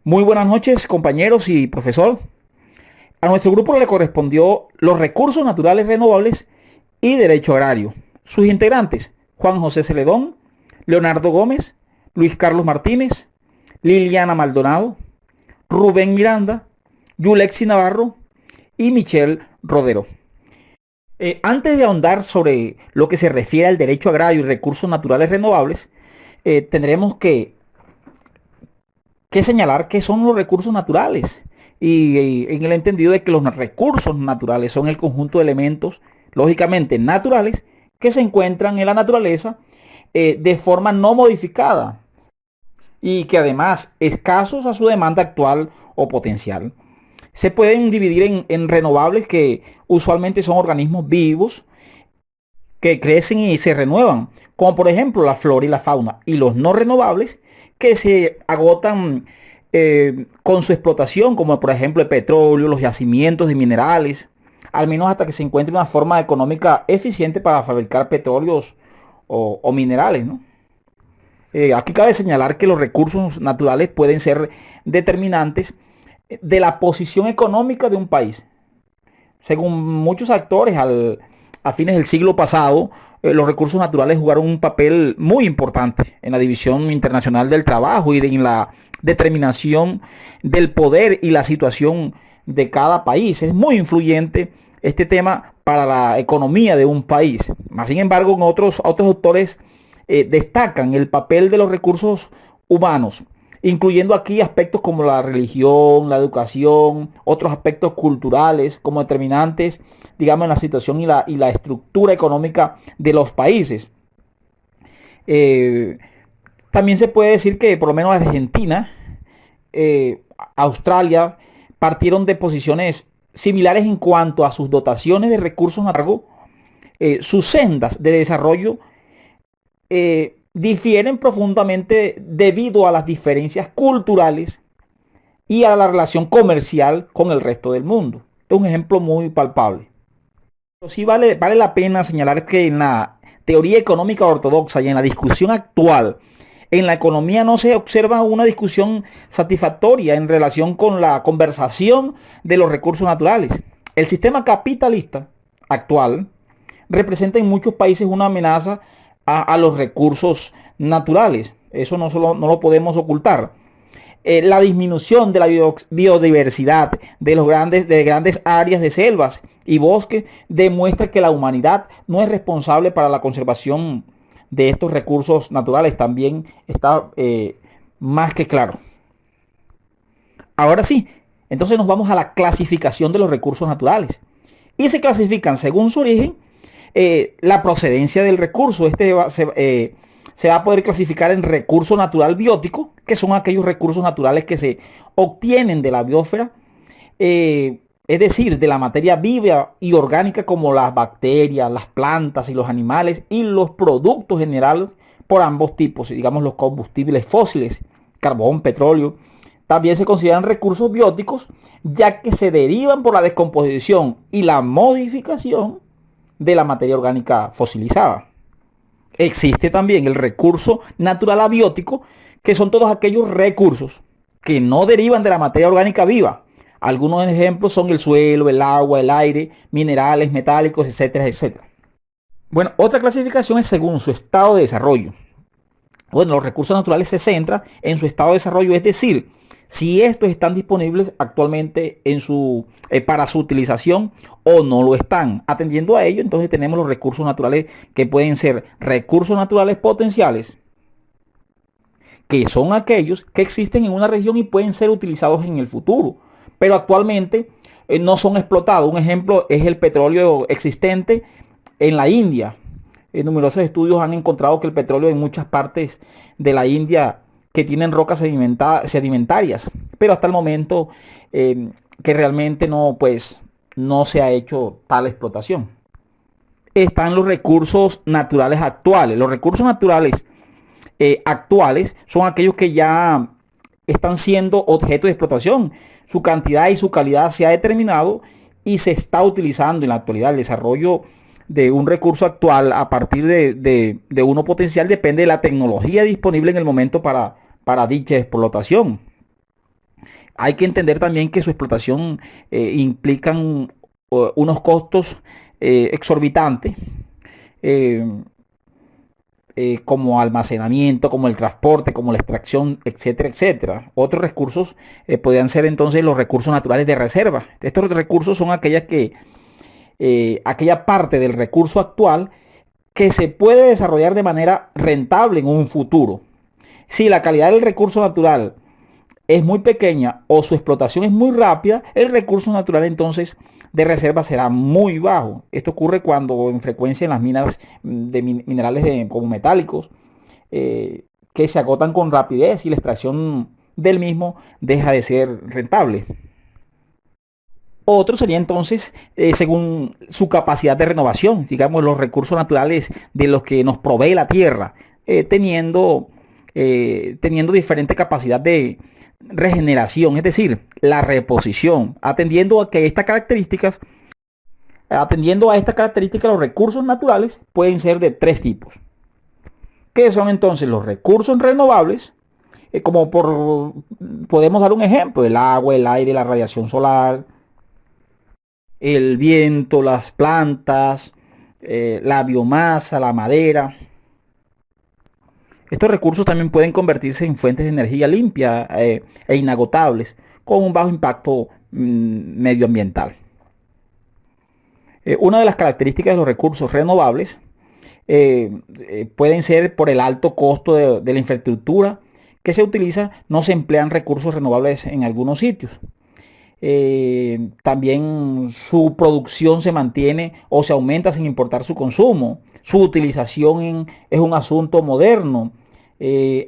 Muy buenas noches, compañeros y profesor. A nuestro grupo le correspondió los recursos naturales renovables y derecho agrario. Sus integrantes, Juan José Celedón, Leonardo Gómez, Luis Carlos Martínez, Liliana Maldonado, Rubén Miranda, Yulexi Navarro y Michelle Rodero. Antes de ahondar sobre lo que se refiere al derecho agrario y recursos naturales renovables, tendremos que señalar que son los recursos naturales y en el entendido de que los recursos naturales son el conjunto de elementos lógicamente naturales que se encuentran en la naturaleza de forma no modificada y que además escasos a su demanda actual o potencial. Se pueden dividir en renovables, que usualmente son organismos vivos que crecen y se renuevan, como por ejemplo la flora y la fauna, y los no renovables que se agotan con su explotación, como por ejemplo el petróleo, los yacimientos de minerales, al menos hasta que se encuentre una forma económica eficiente para fabricar petróleos o minerales, ¿no? Aquí cabe señalar que los recursos naturales pueden ser determinantes de la posición económica de un país. Según muchos actores, a fines del siglo pasado, los recursos naturales jugaron un papel muy importante en la división internacional del trabajo y en la determinación del poder y la situación de cada país. Es muy influyente este tema para la economía de un país. Sin embargo, en otros autores destacan el papel de los recursos humanos, incluyendo aquí aspectos como la religión, la educación, otros aspectos culturales como determinantes, digamos, en la situación y la estructura económica de los países. Eh, También se puede decir que por lo menos Argentina, Australia, partieron de posiciones similares en cuanto a sus dotaciones de recursos naturales. Sus sendas de desarrollo difieren profundamente debido a las diferencias culturales y a la relación comercial con el resto del mundo. Este es un ejemplo muy palpable. Pero sí vale la pena señalar que en la teoría económica ortodoxa y en la discusión actual, en la economía no se observa una discusión satisfactoria en relación con la conversación de los recursos naturales. El sistema capitalista actual representa en muchos países una amenaza a los recursos naturales. Eso no lo podemos ocultar. La disminución de la biodiversidad de grandes áreas de selvas y bosques demuestra que la humanidad no es responsable para la conservación de estos recursos naturales. También está más que claro. Ahora sí, entonces nos vamos a la clasificación de los recursos naturales. Y se clasifican según su origen, la procedencia del recurso. Se va a poder clasificar en recurso natural biótico, que son aquellos recursos naturales que se obtienen de la biosfera, es decir, de la materia viva y orgánica como las bacterias, las plantas y los animales y los productos generados por ambos tipos, digamos los combustibles fósiles, carbón, petróleo. También se consideran recursos bióticos, ya que se derivan por la descomposición y la modificación de la materia orgánica fosilizada. Existe también el recurso natural abiótico, que son todos aquellos recursos que no derivan de la materia orgánica viva. Algunos ejemplos son el suelo, el agua, el aire, minerales, metálicos, etcétera, etcétera. Bueno, otra clasificación es según su estado de desarrollo. Bueno, los recursos naturales se centran en su estado de desarrollo, es decir, si estos están disponibles actualmente para su utilización o no lo están. Atendiendo a ello, entonces tenemos los recursos naturales, que pueden ser recursos naturales potenciales, que son aquellos que existen en una región y pueden ser utilizados en el futuro, pero actualmente no son explotados. Un ejemplo es el petróleo existente en la India. Numerosos estudios han encontrado que el petróleo en muchas partes de la India que tienen rocas sedimentarias, pero hasta el momento que realmente no se ha hecho tal explotación. Están los recursos naturales actuales. Los recursos naturales actuales son aquellos que ya están siendo objeto de explotación. Su cantidad y su calidad se ha determinado y se está utilizando en la actualidad. El desarrollo de un recurso actual a partir de uno potencial depende de la tecnología disponible en el momento para dicha explotación. Hay que entender también que su explotación implican unos costos exorbitantes, eh, como almacenamiento, como el transporte, como la extracción, etcétera, etcétera. Otros recursos podrían ser entonces los recursos naturales de reserva. Estos recursos son aquella parte del recurso actual que se puede desarrollar de manera rentable en un futuro. Si la calidad del recurso natural es muy pequeña o su explotación es muy rápida, el recurso natural entonces de reserva será muy bajo. Esto ocurre cuando en frecuencia en las minas de minerales como metálicos, que se agotan con rapidez y la extracción del mismo deja de ser rentable. Otro sería entonces, según su capacidad de renovación, digamos, los recursos naturales de los que nos provee la tierra, teniendo diferente capacidad de regeneración, es decir, la reposición, atendiendo a estas características, los recursos naturales pueden ser de tres tipos. ¿Qué son entonces los recursos renovables? Podemos dar un ejemplo: el agua, el aire, la radiación solar, el viento, las plantas, la biomasa, la madera. Estos recursos también pueden convertirse en fuentes de energía limpia e inagotables, con un bajo impacto medioambiental. Una de las características de los recursos renovables pueden ser por el alto costo de la infraestructura que se utiliza. No se emplean recursos renovables en algunos sitios. También su producción se mantiene o se aumenta sin importar su consumo. Su utilización es un asunto moderno.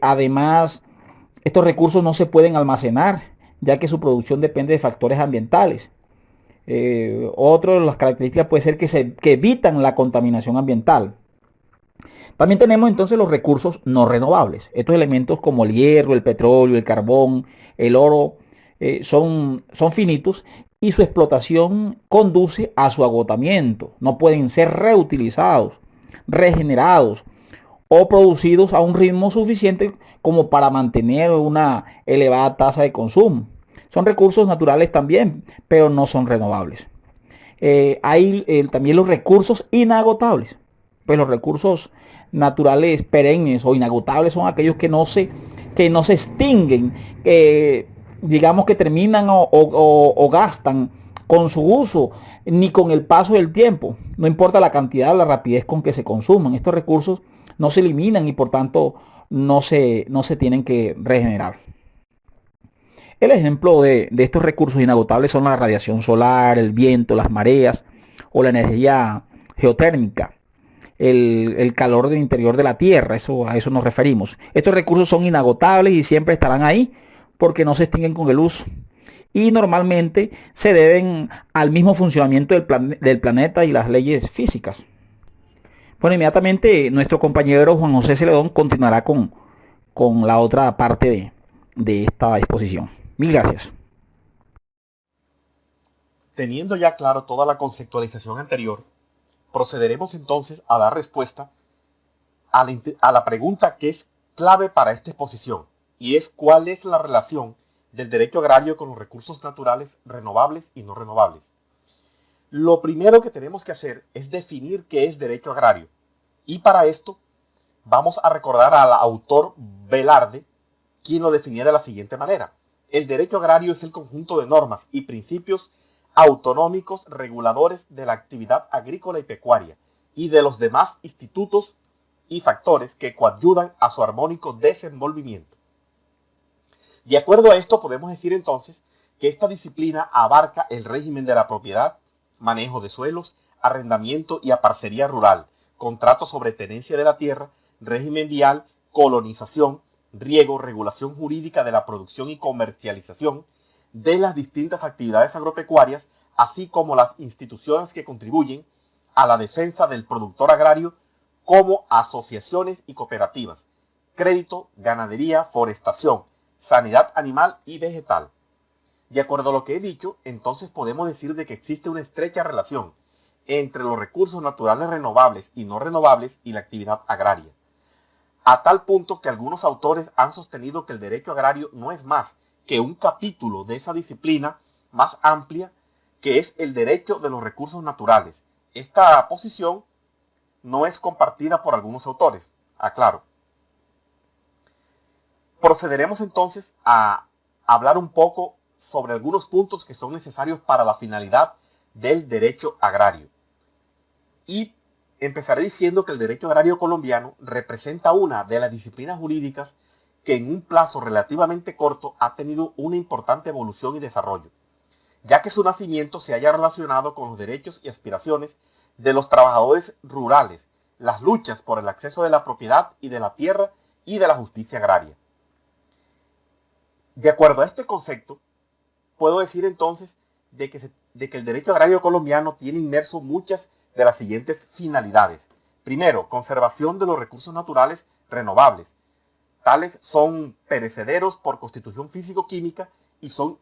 Además, estos recursos no se pueden almacenar, ya que su producción depende de factores ambientales. Otra de las características puede ser que evitan la contaminación ambiental. También tenemos entonces los recursos no renovables. Estos elementos como el hierro, el petróleo, el carbón, el oro, son finitos y su explotación conduce a su agotamiento. No pueden ser reutilizados, regenerados o producidos a un ritmo suficiente como para mantener una elevada tasa de consumo. Son recursos naturales también, pero no son renovables. Hay también los recursos inagotables. Pues los recursos naturales perennes o inagotables son aquellos que no se extinguen, digamos que terminan o gastan con su uso, ni con el paso del tiempo. No importa la cantidad o la rapidez con que se consuman. Estos recursos no se eliminan y por tanto no se tienen que regenerar. El ejemplo de estos recursos inagotables son la radiación solar, el viento, las mareas o la energía geotérmica, el calor del interior de la Tierra. A eso nos referimos. Estos recursos son inagotables y siempre estarán ahí porque no se extinguen con el uso. Y normalmente se deben al mismo funcionamiento del planeta y las leyes físicas. Bueno, inmediatamente nuestro compañero Juan José Celedón continuará con la otra parte de esta exposición. Mil gracias. Teniendo ya claro toda la conceptualización anterior, procederemos entonces a dar respuesta a la pregunta que es clave para esta exposición, y es cuál es la relación del derecho agrario con los recursos naturales renovables y no renovables. Lo primero que tenemos que hacer es definir qué es derecho agrario, y para esto vamos a recordar al autor Velarde, quien lo definía de la siguiente manera: el derecho agrario es el conjunto de normas y principios autonómicos reguladores de la actividad agrícola y pecuaria y de los demás institutos y factores que coadyudan a su armónico desenvolvimiento. De acuerdo a esto, podemos decir entonces que esta disciplina abarca el régimen de la propiedad, manejo de suelos, arrendamiento y aparcería rural, contrato sobre tenencia de la tierra, régimen vial, colonización, riego, regulación jurídica de la producción y comercialización de las distintas actividades agropecuarias, así como las instituciones que contribuyen a la defensa del productor agrario, como asociaciones y cooperativas, crédito, ganadería, forestación, sanidad animal y vegetal. De acuerdo a lo que he dicho, entonces podemos decir de que existe una estrecha relación entre los recursos naturales renovables y no renovables y la actividad agraria, a tal punto que algunos autores han sostenido que el derecho agrario no es más que un capítulo de esa disciplina más amplia, que es el derecho de los recursos naturales. Esta posición no es compartida por algunos autores, aclaro. Procederemos entonces a hablar un poco sobre algunos puntos que son necesarios para la finalidad del derecho agrario. Y empezaré diciendo que el derecho agrario colombiano representa una de las disciplinas jurídicas que en un plazo relativamente corto ha tenido una importante evolución y desarrollo, ya que su nacimiento se haya relacionado con los derechos y aspiraciones de los trabajadores rurales, las luchas por el acceso de la propiedad y de la tierra y de la justicia agraria. De acuerdo a este concepto, puedo decir entonces de que el derecho agrario colombiano tiene inmerso muchas de las siguientes finalidades. Primero, conservación de los recursos naturales renovables. Tales son perecederos por constitución físico-química y son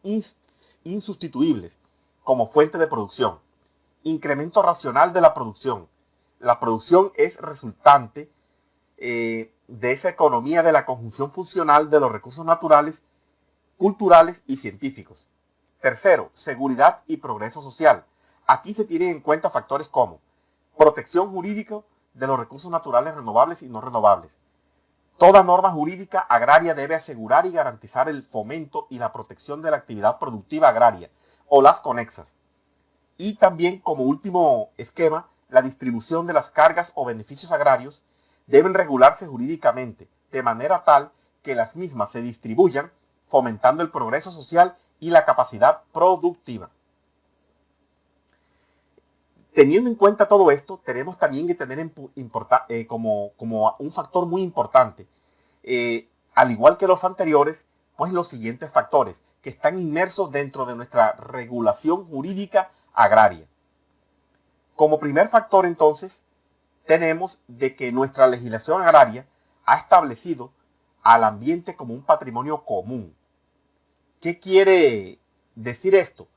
insustituibles como fuente de producción. Incremento racional de la producción. La producción es resultante de esa economía de la conjunción funcional de los recursos naturales, culturales y científicos. Tercero, seguridad y progreso social. Aquí se tienen en cuenta factores como protección jurídica de los recursos naturales renovables y no renovables. Toda norma jurídica agraria debe asegurar y garantizar el fomento y la protección de la actividad productiva agraria o las conexas. Y también, como último esquema, la distribución de las cargas o beneficios agrarios deben regularse jurídicamente, de manera tal que las mismas se distribuyan, fomentando el progreso social y la capacidad productiva. Teniendo en cuenta todo esto, tenemos también que tener como un factor muy importante, al igual que los anteriores, pues los siguientes factores que están inmersos dentro de nuestra regulación jurídica agraria. Como primer factor, entonces, tenemos de que nuestra legislación agraria ha establecido al ambiente como un patrimonio común. ¿Qué quiere decir esto?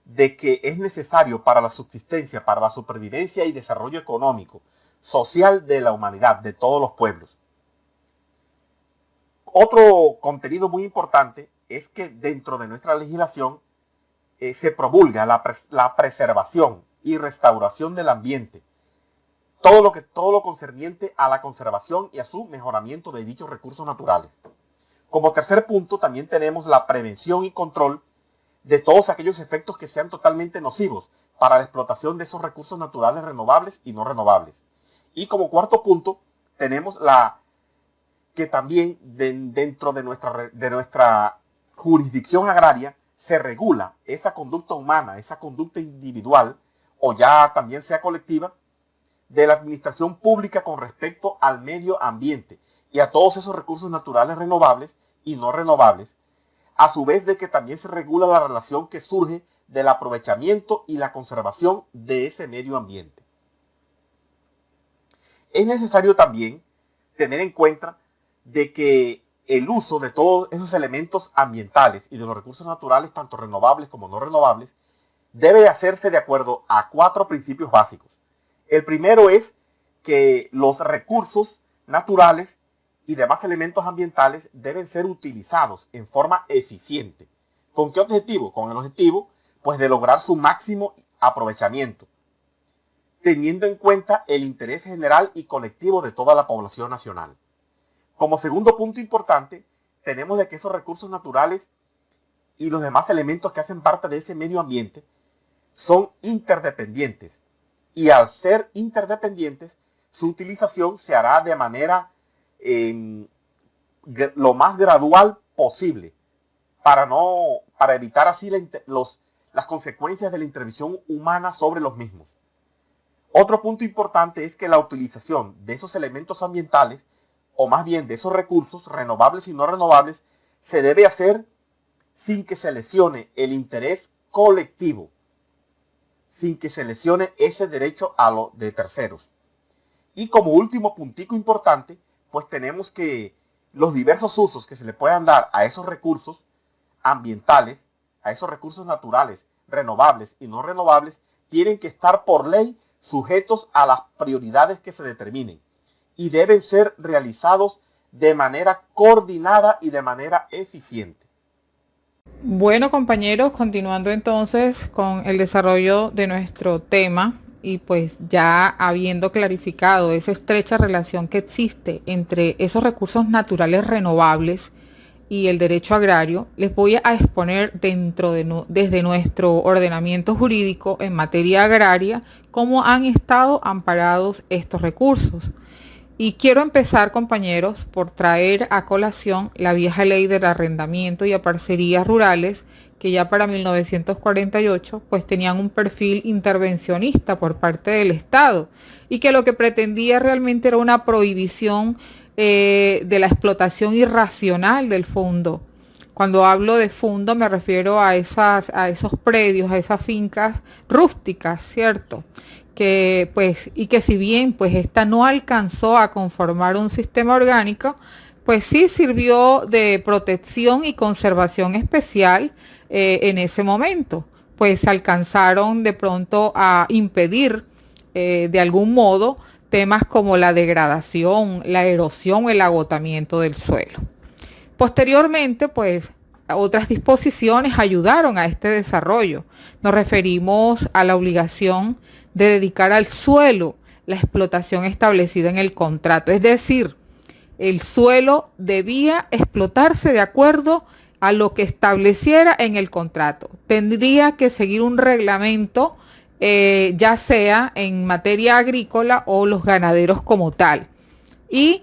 De que es necesario para la subsistencia, para la supervivencia y desarrollo económico, social de la humanidad, de todos los pueblos. Otro contenido muy importante es que dentro de nuestra legislación se promulga la preservación y restauración del ambiente, todo lo concerniente a la conservación y a su mejoramiento de dichos recursos naturales. Como tercer punto, también tenemos la prevención y control de todos aquellos efectos que sean totalmente nocivos para la explotación de esos recursos naturales renovables y no renovables. Y como cuarto punto, tenemos que también dentro de nuestra jurisdicción agraria se regula esa conducta humana, esa conducta individual, o ya también sea colectiva, de la administración pública con respecto al medio ambiente y a todos esos recursos naturales renovables y no renovables, a su vez de que también se regula la relación que surge del aprovechamiento y la conservación de ese medio ambiente. Es necesario también tener en cuenta de que el uso de todos esos elementos ambientales y de los recursos naturales, tanto renovables como no renovables, debe de hacerse de acuerdo a 4 principios básicos. El primero es que los recursos naturales y demás elementos ambientales deben ser utilizados en forma eficiente. ¿Con qué objetivo? Con el objetivo, pues, de lograr su máximo aprovechamiento, teniendo en cuenta el interés general y colectivo de toda la población nacional. Como segundo punto importante, tenemos de que esos recursos naturales y los demás elementos que hacen parte de ese medio ambiente son interdependientes. Y al ser interdependientes, su utilización se hará de manera lo más gradual posible para evitar así las consecuencias de la intervención humana sobre los mismos. Otro punto importante es que la utilización de esos elementos ambientales, o más bien de esos recursos renovables y no renovables, se debe hacer sin que se lesione el interés colectivo, sin que se lesione ese derecho a lo de terceros. Y como último puntico importante, pues tenemos que los diversos usos que se le puedan dar a esos recursos ambientales, a esos recursos naturales, renovables y no renovables, tienen que estar por ley sujetos a las prioridades que se determinen y deben ser realizados de manera coordinada y de manera eficiente. Bueno, compañeros, continuando entonces con el desarrollo de nuestro tema y pues ya habiendo clarificado esa estrecha relación que existe entre esos recursos naturales renovables y el derecho agrario, les voy a exponer desde nuestro ordenamiento jurídico en materia agraria cómo han estado amparados estos recursos. Y quiero empezar, compañeros, por traer a colación la vieja ley del arrendamiento y a parcerías rurales, que ya para 1948 pues tenían un perfil intervencionista por parte del Estado y que lo que pretendía realmente era una prohibición de la explotación irracional del fondo. Cuando hablo de fondo me refiero a esos predios, a esas fincas rústicas, ¿cierto? Que pues, y que si bien pues esta no alcanzó a conformar un sistema orgánico, pues sí sirvió de protección y conservación especial en ese momento. Pues alcanzaron de pronto a impedir de algún modo temas como la degradación, la erosión, el agotamiento del suelo. Posteriormente, pues otras disposiciones ayudaron a este desarrollo. Nos referimos a la obligación de dedicar al suelo la explotación establecida en el contrato. Es decir, el suelo debía explotarse de acuerdo a lo que estableciera en el contrato. Tendría que seguir un reglamento, ya sea en materia agrícola o los ganaderos como tal. Y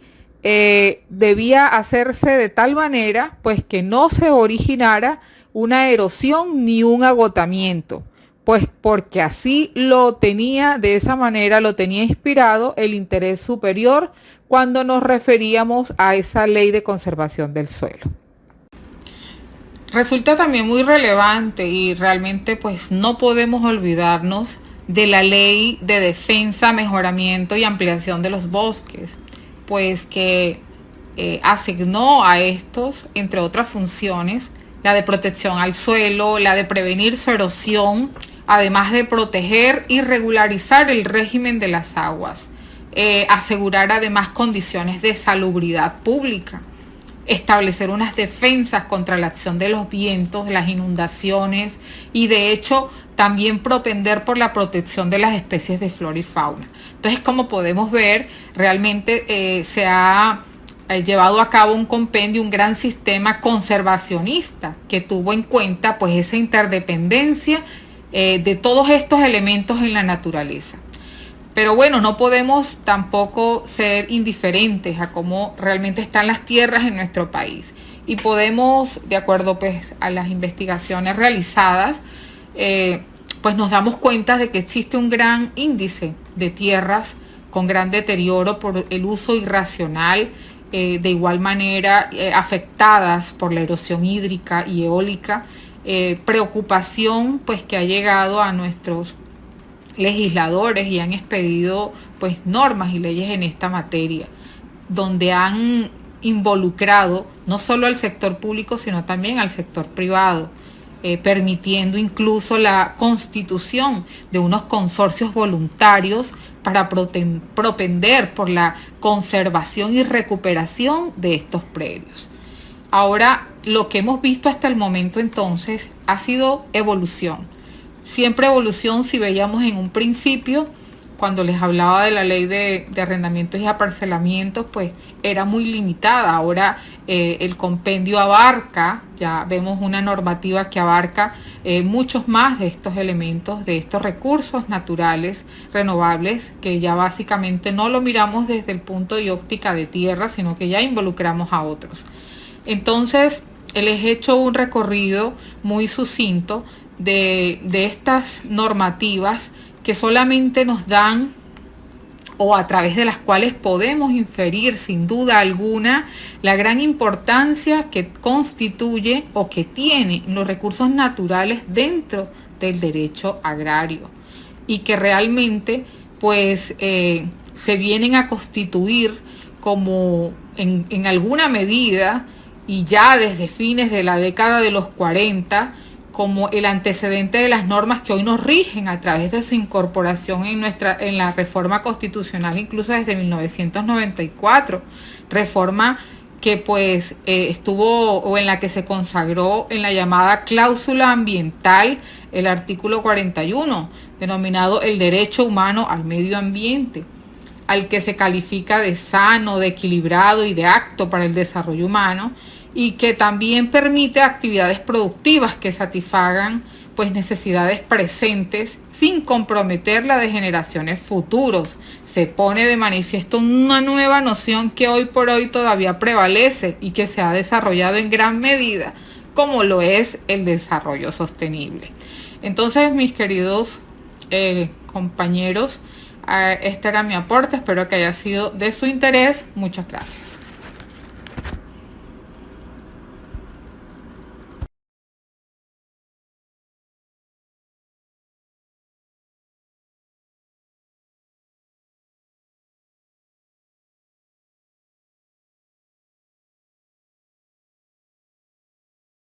debía hacerse de tal manera pues que no se originara una erosión ni un agotamiento, pues porque así lo tenía, de esa manera lo tenía inspirado el interés superior cuando nos referíamos a esa ley de conservación del suelo. Resulta también muy relevante y realmente pues no podemos olvidarnos de la ley de defensa, mejoramiento y ampliación de los bosques, pues que asignó a estos, entre otras funciones, la de protección al suelo, la de prevenir su erosión, además de proteger y regularizar el régimen de las aguas, asegurar además condiciones de salubridad pública, establecer unas defensas contra la acción de los vientos, las inundaciones y de hecho también propender por la protección de las especies de flora y fauna. Entonces, como podemos ver, realmente se ha llevado a cabo un compendio, un gran sistema conservacionista que tuvo en cuenta pues esa interdependencia de todos estos elementos en la naturaleza. Pero bueno, no podemos tampoco ser indiferentes a cómo realmente están las tierras en nuestro país. Y podemos, de acuerdo pues a las investigaciones realizadas, pues nos damos cuenta de que existe un gran índice de tierras con gran deterioro por el uso irracional, de igual manera afectadas por la erosión hídrica y eólica, preocupación pues que ha llegado a nuestros legisladores y han expedido pues normas y leyes en esta materia, donde han involucrado no solo al sector público, sino también al sector privado, permitiendo incluso la constitución de unos consorcios voluntarios para propender por la conservación y recuperación de estos predios. Ahora, lo que hemos visto hasta el momento entonces ha sido evolución. Siempre evolución, si veíamos en un principio, cuando les hablaba de la ley de arrendamientos y aparcelamientos, pues era muy limitada. Ahora el compendio abarca, ya vemos una normativa que abarca muchos más de estos elementos, de estos recursos naturales renovables, que ya básicamente no lo miramos desde el punto de óptica de tierra, sino que ya involucramos a otros. Entonces, les he hecho un recorrido muy sucinto de estas normativas que solamente nos dan o a través de las cuales podemos inferir sin duda alguna la gran importancia que constituye o que tienen los recursos naturales dentro del derecho agrario y que realmente pues se vienen a constituir como en alguna medida y ya desde fines de la década de los 40 como el antecedente de las normas que hoy nos rigen a través de su incorporación en la reforma constitucional, incluso desde 1994, reforma que pues estuvo, o en la que se consagró en la llamada cláusula ambiental, el artículo 41, denominado el derecho humano al medio ambiente, al que se califica de sano, de equilibrado y de apto para el desarrollo humano, y que también permite actividades productivas que satisfagan pues necesidades presentes sin comprometer la de generaciones futuros. Se pone de manifiesto una nueva noción que hoy por hoy todavía prevalece y que se ha desarrollado en gran medida, como lo es el desarrollo sostenible. Entonces, mis queridos compañeros, este era mi aporte, espero que haya sido de su interés. Muchas gracias.